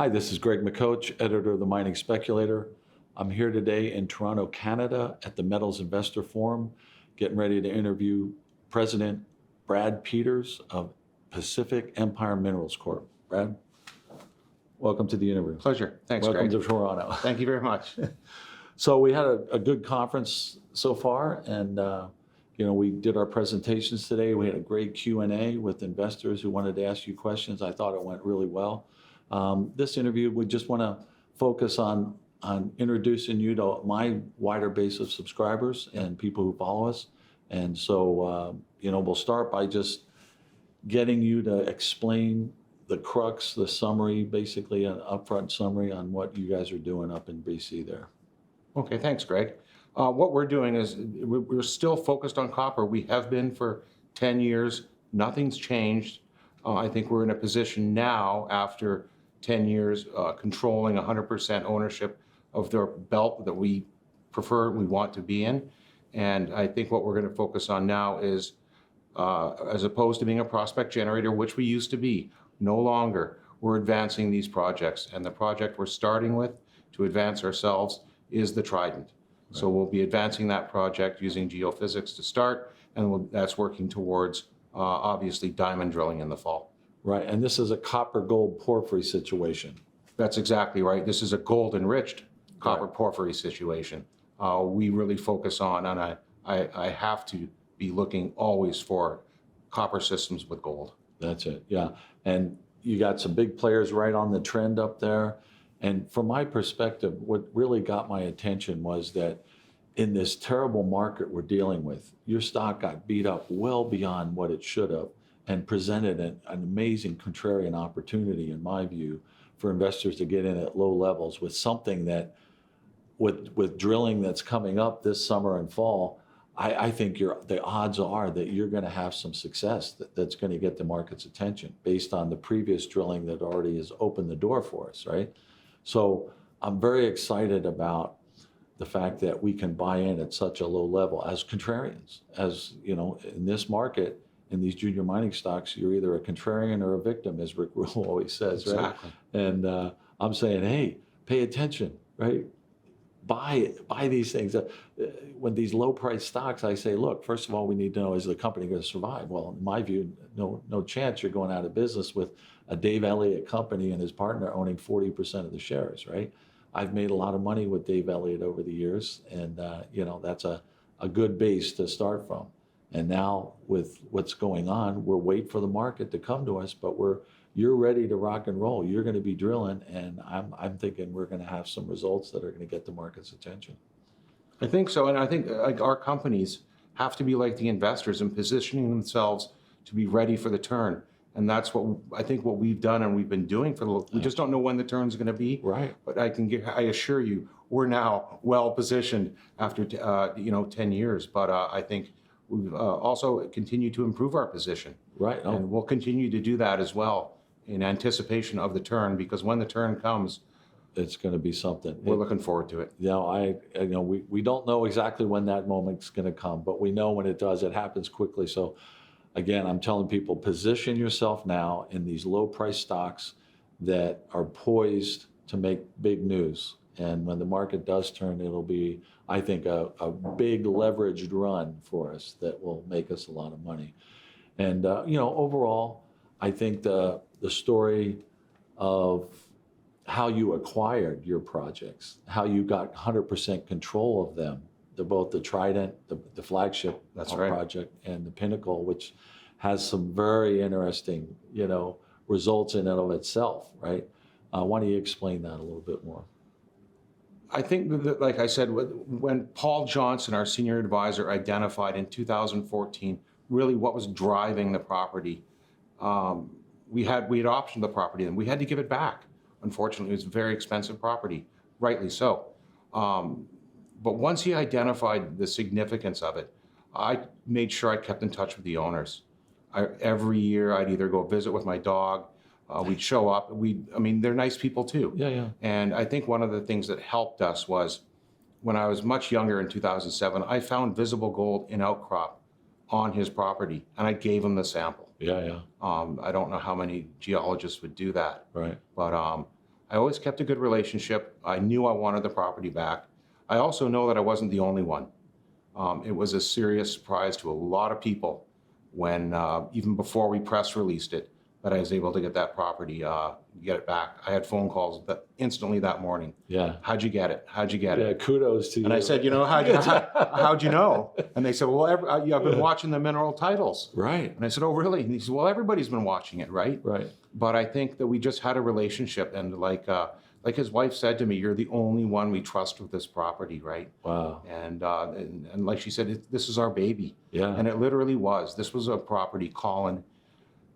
Hi, this is Greg McCoach, editor of the Mining Speculator. I'm here today in Toronto, Canada at the Metals Investor Forum, getting ready to interview President Brad Peters of Pacific Empire Minerals Corp. Brad, welcome to the interview. Pleasure. Thanks, Welcome Greg. to Toronto. Thank you very much. So we had a good conference so far, and we did our presentations today. We had a great Q&A with investors who wanted to ask you questions. I thought it went really well. This interview, we just want to focus on introducing you to my wider base of subscribers and people who follow us. And so, we'll start by just getting you to explain the crux, the summary, basically an upfront summary on what you guys are doing up in BC there. Okay, thanks, Greg. What we're doing is we're still focused on copper. We have been for 10 years. Nothing's changed. I think we're in a position now after 10 years controlling 100% ownership of the belt that we prefer, we want to be in. And I think what we're going to focus on now is, as opposed to being a prospect generator, which we used to be, no longer, we're advancing these projects. And the project we're starting with to advance ourselves is the Trident. Right. So we'll be advancing that project using geophysics to start, and that's working towards, obviously, diamond drilling in the fall. Right, and this is a copper-gold porphyry situation. That's exactly right. This is a gold-enriched copper porphyry situation. We really focus on, and I have to be looking always for copper systems with gold. That's it, yeah. And you got some big players right on the trend up there. And from my perspective, what really got my attention was that in this terrible market we're dealing with, your stock got beat up well beyond what it should have and presented an amazing contrarian opportunity, in my view, for investors to get in at low levels with something that, with drilling that's coming up this summer and fall, I think the odds are that you're going to have some success that's going to get the market's attention based on the previous drilling that already has opened the door for us, right? So I'm very excited about the fact that we can buy in at such a low level as contrarians. As you know, in this market, in these junior mining stocks, you're either a contrarian or a victim, as Rick Rule always says, right? Exactly. And I'm saying, hey, pay attention, right? Buy these things. When these low-priced stocks, I say, look, first of all, we need to know, is the company going to survive? Well, in my view, no chance you're going out of business with a Dave Elliott company and his partner owning 40% of the shares, right? I've made a lot of money with Dave Elliott over the years, and that's a good base to start from. And now with what's going on, we're waiting for the market to come to us, but you're ready to rock and roll. You're going to be drilling, and I'm thinking we're going to have some results that are going to get the market's attention. I think so, and I think our companies have to be like the investors in positioning themselves to be ready for the turn. And that's what I think what we've done and we've been doing we just don't know when the turn's going to be. Right. But I assure you, we're now well positioned after 10 years. But I think we've also continued to improve our position. Right. Oh. And we'll continue to do that as well in anticipation of the turn, because when the turn comes, it's going to be something. We're looking forward to it. We don't know exactly when that moment's going to come, but we know when it does, it happens quickly. So again, I'm telling people, position yourself now in these low price stocks that are poised to make big news. And when the market does turn, it'll be, I think, a big leveraged run for us that will make us a lot of money. And, overall, I think the story of how you acquired your projects, how you got 100% control of them, both the Trident, the flagship project, and the Pinnacle, which has some very interesting, results in and of itself, right? Why don't you explain that a little bit more? I think that, like I said, when Paul Johnson, our senior advisor, identified in 2014 really what was driving the property, we had optioned the property and we had to give it back. Unfortunately, it was a very expensive property, rightly so. But once he identified the significance of it, I made sure I kept in touch with the owners. Every year, I'd either go visit with my dog, we'd show up. They're nice people too. Yeah. And I think one of the things that helped us was when I was much younger in 2007, I found visible gold in outcrop on his property, and I gave him the sample. Yeah. I don't know how many geologists would do that. Right. But I always kept a good relationship. I knew I wanted the property back. I also know that I wasn't the only one. It was a serious surprise to a lot of people when, even before we press released it, that I was able to get that property, get it back. I had phone calls instantly that morning. Yeah. How'd you get it? How'd you get it? Yeah, kudos to you. And I said, how'd you know? And they said, well, I've been watching the mineral titles. Right. And I said, oh, really? And he said, well, everybody's been watching it, right? Right. But I think that we just had a relationship, and like his wife said to me, you're the only one we trust with this property, right? Wow. And like she said, this is our baby. Yeah. And it literally was. This was a property Colin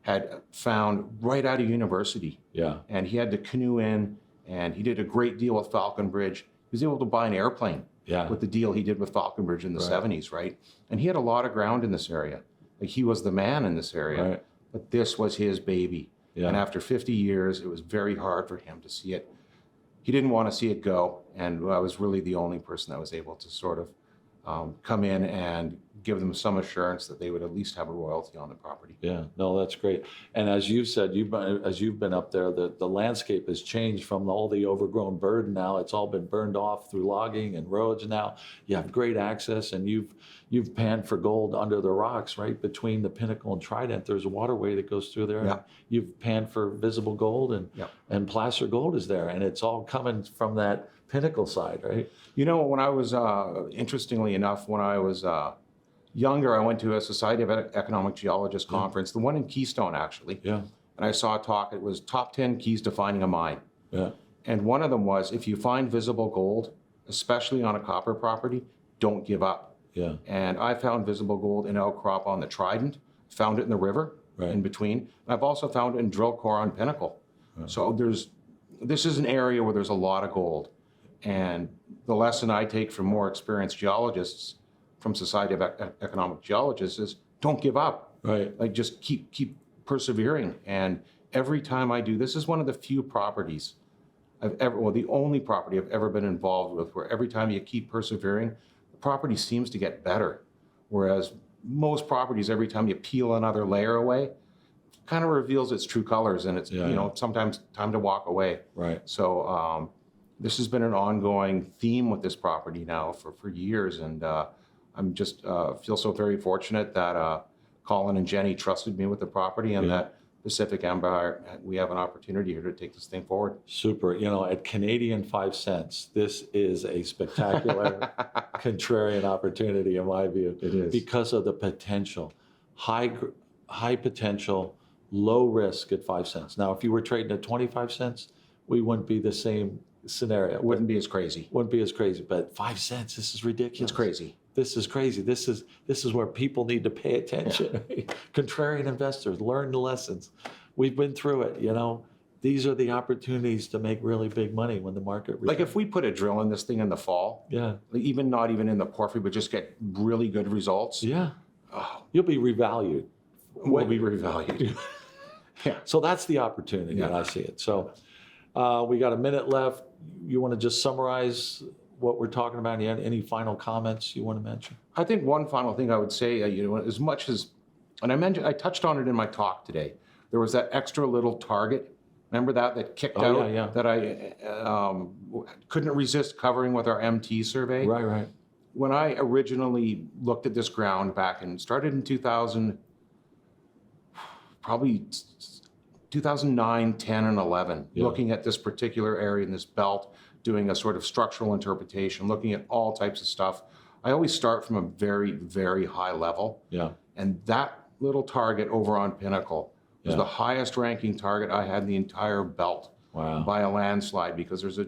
had found right out of university. Yeah. And he had to canoe in, and he did a great deal with Falconbridge. He was able to buy an airplane with the deal he did with Falconbridge in the 70s, right? And he had a lot of ground in this area. Like, he was the man in this area. Right. But this was his baby. Yeah. And after 50 years, it was very hard for him to see it. He didn't want to see it go. And I was really the only person that was able to sort of come in and give them some assurance that they would at least have a royalty on the property. Yeah, no, that's great. And as you've said, as you've been up there, the landscape has changed from all the overgrown burden now. It's all been burned off through logging and roads now. You have great access, and you've panned for gold under the rocks, right? Between the Pinnacle and Trident, there's a waterway that goes through there. Yeah. You've panned for visible gold, and placer gold is there, and it's all coming from that Pinnacle side, right? You know, when I was, interestingly enough, when I was younger, I went to a Society of Economic Geologists conference, the one in Keystone, actually. Yeah. And I saw a talk, it was top 10 keys to finding a mine. Yeah. And one of them was, if you find visible gold, especially on a copper property, don't give up. Yeah. And I found visible gold in outcrop on the Trident, found it in the river in between. And I've also found it in drill core on Pinnacle. Yeah. So this is an area where there's a lot of gold. And the lesson I take from more experienced geologists from Society of Economic Geologists is, don't give up. Right. Like, just keep persevering. And every time I do, this is one of the few properties the only property I've ever been involved with, where every time you keep persevering, the property seems to get better. Whereas most properties, every time you peel another layer away, it kind of reveals its true colors, and it's sometimes time to walk away. Right. So this has been an ongoing theme with this property now for years, and I'm just feel so very fortunate that Colin and Jenny trusted me with the property, and that Pacific Empire, we have an opportunity here to take this thing forward. Super. You know, at Canadian 5 cents, this is a spectacular contrarian opportunity, in my view. It is. Because of the potential. High potential, low risk at 5 cents. Now, if you were trading at 25 cents, we wouldn't be the same scenario. It wouldn't be as crazy. Wouldn't be as crazy. But 5 cents, this is ridiculous. It's crazy. This is crazy. This is where people need to pay attention. Right? Contrarian investors, learn the lessons. We've been through it, you know. These are the opportunities to make really big money when the market returns. Like, if we put a drill in this thing in the fall, like, not even in the porphyry, but just get really good results. Yeah. You'll be revalued. We'll be revalued. So that's the opportunity, I see it. So we got a minute left. You want to just summarize what we're talking about? Any final comments you want to mention? I think one final thing I would say, as much as, and I touched on it in my talk today, there was that extra little target. Remember that kicked out that I couldn't resist covering with our MT survey? Right. When I originally looked at this ground back and started in 2000, probably 2009, 10, and 11, looking at this particular area in this belt, doing a sort of structural interpretation, looking at all types of stuff. I always start from a very, very high level. Yeah. And that little target over on Pinnacle was the highest ranking target I had in the entire belt by a landslide, because there's a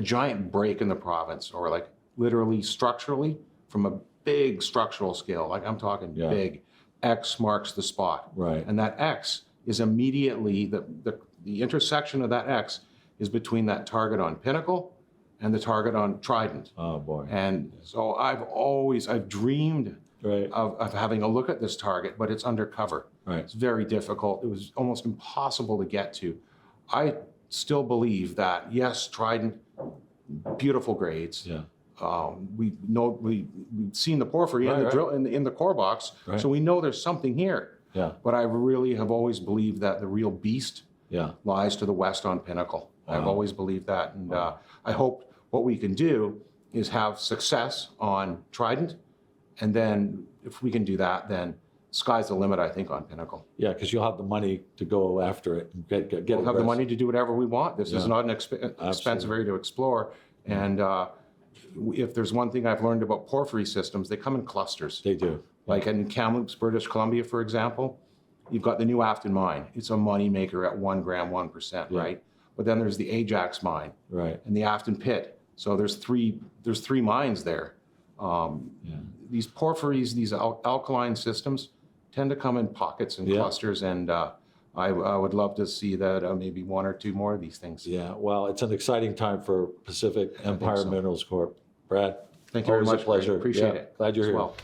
giant break in the province, or like literally structurally, from a big structural scale, like I'm talking big, X marks the spot. Right. And that X is immediately, the intersection of that X is between that target on Pinnacle and the target on Trident. Oh, boy. And so I've dreamed of having a look at this target, but it's undercover. Right. It's very difficult. It was almost impossible to get to. I still believe that, yes, Trident, beautiful grades. Yeah. We've seen the porphyry and the drill in the core box, so we know there's something here. Yeah. But I really have always believed that the real beast lies to the west on Pinnacle. I've always believed that. And I hope what we can do is have success on Trident. And then if we can do that, then sky's the limit, I think, on Pinnacle. Yeah, because you'll have the money to go after it and get We'll have the money to do whatever we want. This is Yeah. not an expensive area to explore. And if there's one thing I've learned about porphyry systems, they come in clusters. They do. Like in Kamloops, British Columbia, for example, you've got the New Afton mine. It's a money maker at 1 gram, 1%, Yeah. right? But then there's the Ajax mine Right. and the Afton pit. So there's three mines there. Yeah. These porphyries, these alkaline systems tend to come in pockets and Yeah. clusters. And I would love to see that maybe 1 or 2 more of these things. Yeah. Well, it's an exciting time for Pacific Empire so. Minerals Corp. Brad, Thank you very always much. a pleasure. Greg. Appreciate Yeah, it. glad you're as here. well.